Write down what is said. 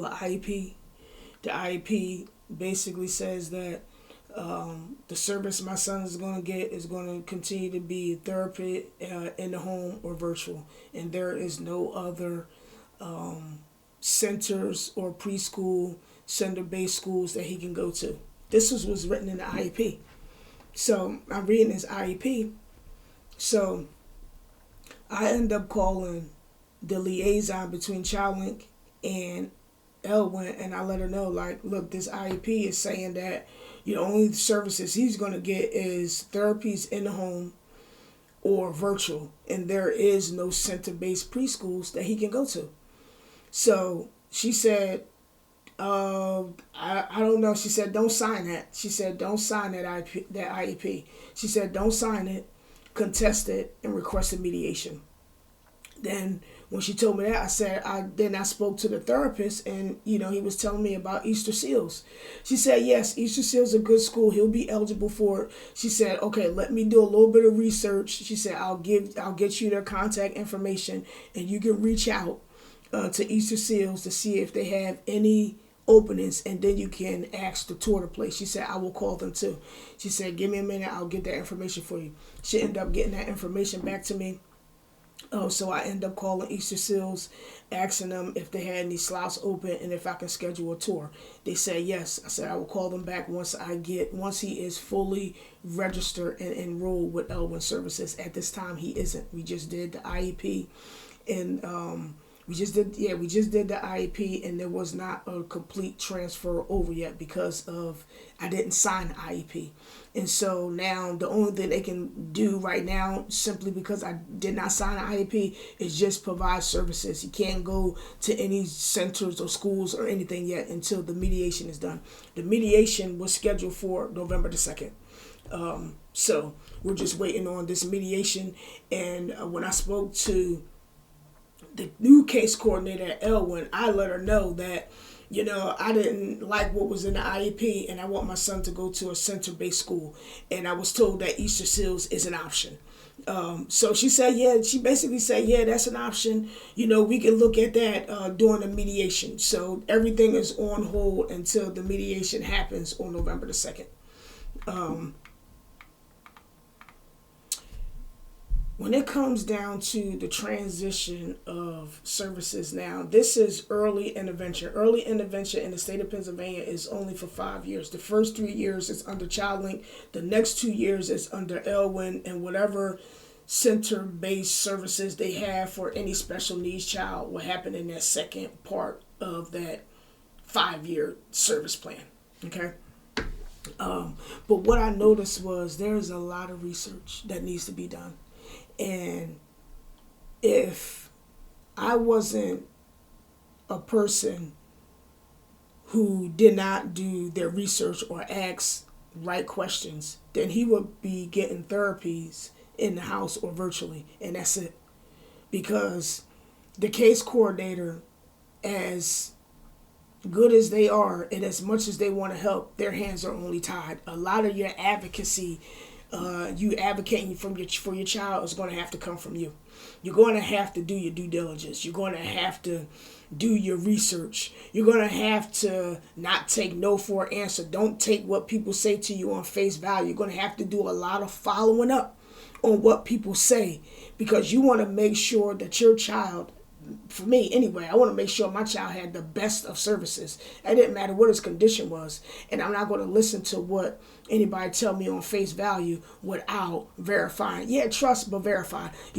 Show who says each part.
Speaker 1: do an IEP. The IEP basically says that the service my son is going to get is going to continue to be therapy in the home or virtual, and there is no other centers or preschool center-based schools that he can go to. This was written in the IEP. So I'm reading his IEP. So I end up calling the liaison between ChildLink and Elwin, and I let her know, like, look, this IEP is saying that only services he's going to get is therapies in the home or virtual, and there is no center-based preschools that he can go to. So she said, I don't know. She said, don't sign that. She said, don't sign that IEP. She said, don't sign it, contest it, and request a mediation. Then when she told me that, I spoke to the therapist, and he was telling me about Easter Seals. She said, yes, Easter Seals is a good school. He'll be eligible for it. She said, okay, let me do a little bit of research. She said, I'll get you their contact information, and you can reach out to Easter Seals to see if they have any openings, and then you can ask to tour the place. She said, I will call them too. She said, give me a minute, I'll get that information for you. She ended up getting that information back to me. So I ended up calling Easter Seals, asking them if they had any slots open and if I can schedule a tour. They said yes. I said I will call them back once he is fully registered and enrolled with Elwin Services. At this time, he isn't. We just did the IEP, and we just did the IEP, and there was not a complete transfer over yet because I didn't sign the IEP. And so now the only thing they can do right now, simply because I did not sign the IEP, is just provide services. He can't go to any centers or schools or anything yet until the mediation is done. The mediation was scheduled for November the 2nd. So we're just waiting on this mediation. And when I spoke to the new case coordinator at Elwin, I let her know that, I didn't like what was in the IEP, and I want my son to go to a center-based school. And I was told that Easter Seals is an option. So she said, yeah, she basically said, yeah, that's an option. We can look at that during the mediation. So everything is on hold until the mediation happens on November the 2nd. When it comes down to the transition of services now, this is early intervention. Early intervention in the state of Pennsylvania is only for 5 years. The first 3 years is under ChildLink. The next 2 years is under Elwin, and whatever center-based services they have for any special needs child will happen in that second part of that 5-year service plan. Okay? But what I noticed was there's a lot of research that needs to be done. And if I wasn't a person who did not do their research or ask right questions, then he would be getting therapies in the house or virtually, and that's it. Because the case coordinator, as good as they are and as much as they want to help, their hands are only tied. A lot of your advocacy, you advocating for your child, is going to have to come from you. You're going to have to do your due diligence. You're going to have to do your research. You're going to have to not take no for an answer. Don't take what people say to you on face value. You're going to have to do a lot of following up on what people say, because you want to make sure that your child, for me anyway, I want to make sure my child had the best of services. It didn't matter what his condition was. And I'm not going to listen to what anybody tell me on face value without verifying. Yeah, trust, but verify. You don't